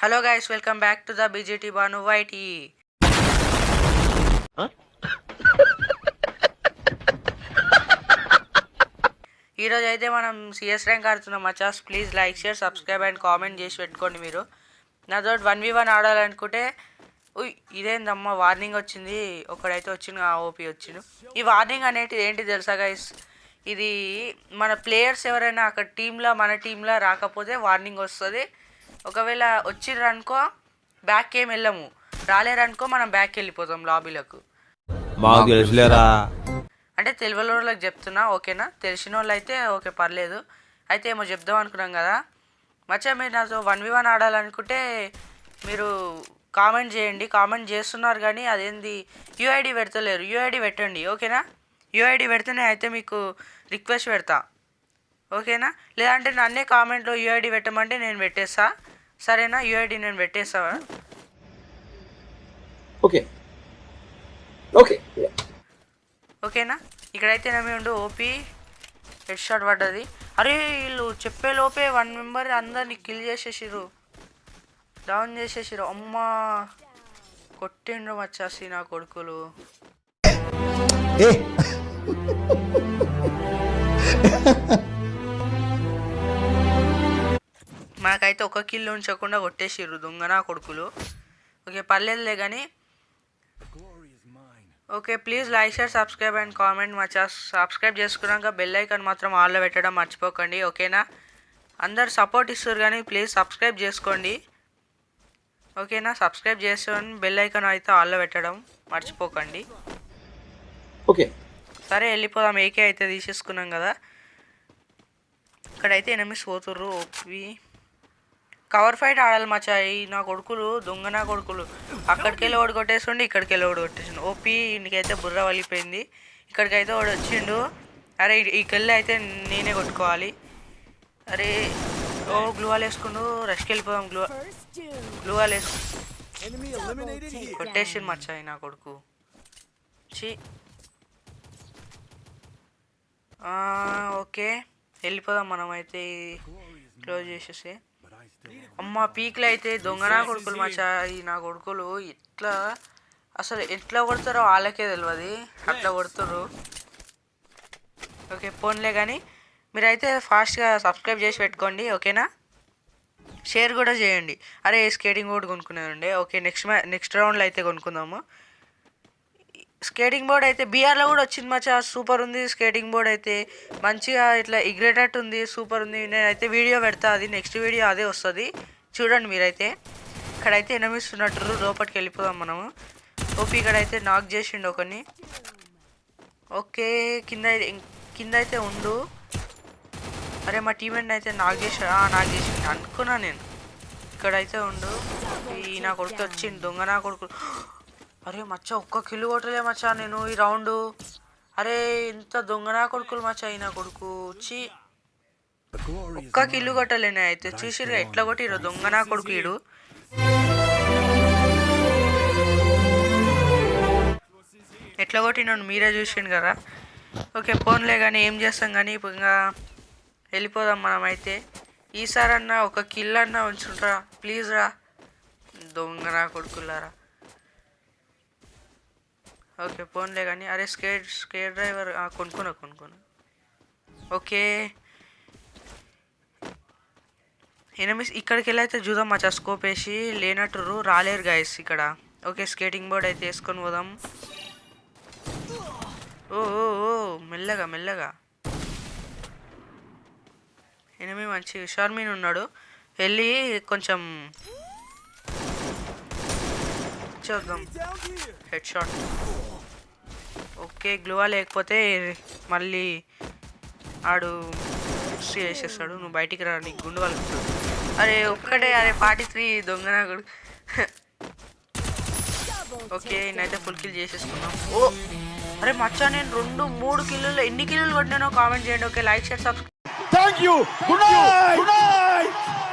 Hello guys, welcome back to the BGT Banu YT. ఈరోజు అయితే మనం సిఎస్ ర్యాంక్ ఆడుతున్నాం మచాస్. Please like share subscribe and comment చేసి పెట్టుకోండి. మీరు నాతో 1v1 ఆడాలనుకుంటే ఇదేందమ్మా వార్నింగ్ వచ్చింది. ఒకడైతే వచ్చింది, ఓపీ వచ్చిండు. ఈ వార్నింగ్ అనేది ఏంటి తెలుసా గైస్? ఇది మన ప్లేయర్స్ ఎవరైనా అక్కడ టీంలో మన టీంలో రాకపోతే వార్నింగ్ వస్తుంది. ఒకవేళ వచ్చిర్రనుకో బ్యాక్ ఏం వెళ్ళము, రాలేరనుకో మనం బ్యాక్ వెళ్ళిపోతాం లాబీలకు. అంటే తెలియని వాళ్ళకి చెప్తున్నా, ఓకేనా? తెలిసిన వాళ్ళు అయితే ఓకే పర్లేదు. అయితే ఏమో చెప్దాం అనుకున్నాం కదా మచ్చా. మీరు నాతో 1v1 ఆడాలనుకుంటే మీరు కామెంట్ చేయండి. కామెంట్ చేస్తున్నారు కానీ అదేంది యూఐడి పెడతలేరు. యూఐడి పెట్టండి, ఓకేనా? యూఐడి పెడితేనే అయితే మీకు రిక్వెస్ట్ పెడతా, ఓకేనా? లేదంటే నన్నే కామెంట్లో యూఐడి పెట్టమంటే నేను పెట్టేస్తా, సరేనా? యూఐడి నేను పెట్టేస్తా, ఓకే ఓకే ఓకేనా? ఇక్కడైతే నమ్మి ఉండు. ఓపీ హెడ్ షాట్ పడ్డది. అరే వీళ్ళు చెప్పే లోపే 1 మెంబర్ అందరిని కిల్ చేసేసిర్రు, డౌన్ చేసేసిర్రు. అమ్మా కొట్టిండ్రు వచ్చేసి నా కొడుకులు. మనకైతే ఒక కిల్ ఉంచకుండా కొట్టేసిర్రు దొంగ నా కొడుకులు. ఓకే పర్లేదులే కానీ. Okay please like share subscribe and comment Maccha. Subscribe చేసుకున్నాక బెల్ ఐకాన్ మాత్రం ఆల్లో పెట్టడం మర్చిపోకండి, ఓకేనా? అందరు సపోర్ట్ ఇస్తారు కానీ ప్లీజ్ సబ్స్క్రైబ్ చేసుకోండి, ఓకేనా? సబ్స్క్రైబ్ చేసుకొని బెల్ ఐకాన్ అయితే ఆల్లో పెట్టడం మర్చిపోకండి, ఓకే? సరే వెళ్ళిపోదాం. ఏకే అయితే తీసేసుకున్నాం కదా. ఇక్కడైతే ఎనిమిస్ పోతుర్రు. ఓపి కవర్ ఫైట్ ఆడాలి మచ్చా. నా కొడుకులు దొంగ నా కొడుకులు అక్కడికి వెళ్ళి ఓడి కొట్టేస్తుండే, ఇక్కడికి వెళ్ళి ఓడి కొట్టేసిండు. ఓపి ఇంటికైతే బుర్ర వలిపోయింది. ఇక్కడికైతే ఓడి వచ్చిండు. అరే ఇకెళ్ళి అయితే నేనే కొట్టుకోవాలి. అరే ఓ గ్లూవాల్ వేసుకుండు. రష్కి వెళ్ళిపోదాం. గ్లూవాల్ వేసుకు కొట్టేసిండు మచ్చా నా కొడుకు. చి ఓకే వెళ్ళిపోదాం మనం అయితే, క్లోజ్ చేసేసి. అమ్మ పీక్లో అయితే దొంగ నా కొడుకులు మచ్చా. ఈ నా కొడుకులు ఇట్లా అసలు ఎట్లా కొడతారో వాళ్ళకే తెలియదు, అట్లా కొడుతుర్రు. ఓకే ఫోన్లే కానీ మీరైతే ఫాస్ట్గా సబ్స్క్రైబ్ చేసి పెట్టుకోండి, ఓకేనా? షేర్ కూడా చేయండి. అరే స్కేటింగ్ బోర్డ్ కొనుక్కునేది ఉండే. ఓకే నెక్స్ట్ రౌండ్లో అయితే కొనుక్కుందాము. స్కేటింగ్ బోర్డ్ అయితే బీఆర్లో కూడా వచ్చింది మచ్చా. సూపర్ ఉంది స్కేటింగ్ బోర్డ్ అయితే, మంచిగా ఇట్లా ఎగిరేటట్టు ఉంది, సూపర్ ఉంది. నేనైతే వీడియో పెడతా, అది నెక్స్ట్ వీడియో అదే వస్తుంది, చూడండి మీరైతే. ఇక్కడైతే ఎనమిస్తున్నట్టు లోపలికి వెళ్ళిపోదాం మనము. ఓపి ఇక్కడైతే నాక్ చేసిండు ఒకని. ఓకే కింద అయితే ఉండు. అరే మా టీమేట్ అయితే నాక్ చేసిండు అనుకున్నా నేను. ఇక్కడైతే ఉండు. ఈ నా కొడుకు వచ్చిండు దొంగ నా కొడుకు. అరే మచ్చా ఒక్క కిల్లు కొట్టలే మచ్చా నేను ఈ రౌండ్. అరే ఇంత దొంగనా కొడుకులు మచ్చా ఈ నా కొడుకు. వచ్చి ఒక్క కిల్లు కొట్టలేనే. అయితే చూసిరు ఎట్లా కొట్టిరు దొంగనా కొడుకు ఈడు. ఎట్లా కొట్టినాడు మీరే చూసిండు కదా. ఓకే ఫోన్లే కానీ ఏం చేస్తాం కానీ ఇప్పుడు ఇంకా వెళ్ళిపోదాం మనం అయితే. ఈసారన్నా ఒక కిల్ అన్నా ఉంచుంటారా ప్లీజ్ రా దొంగనా కొడుకులారా. ఓకే ఫోన్లే కానీ. అరే స్కేర్ డ్రైవర్ కొనుక్కున్నా. ఓకే ఎనిమిస్ ఇక్కడికి వెళ్ళి అయితే చూద్దాం మచ్చా. స్కోప్ వేసి లేనట్టు రాలేరు గాయస్ ఇక్కడ. ఓకే స్కేటింగ్ బోర్డ్ అయితే వేసుకొని పోదాం. ఓ మెల్లగా మెల్లగా. ఎనిమి మంచి హుషార్ మీద ఉన్నాడు. వెళ్ళి కొంచెం చూద్దాం. Head shot. ఓకే గ్లూవా లేకపోతే మళ్ళీ ఆడు చేసేస్తాడు. నువ్వు బయటికి రా, నీకు గుండు వాళ్ళకి. అరే ఒక్కటే. అరే 43 దొంగన కూడా. ఓకే నేనైతే ఫుల్ కిల్ చేసేసుకున్నాం. ఓ అరే మచ్చా నేను 2-3 కిల్లులు ఎన్ని కిల్లులు కొట్టినానో కామెంట్ చేయండి. Okay like share subscribe. Thank you. Good night.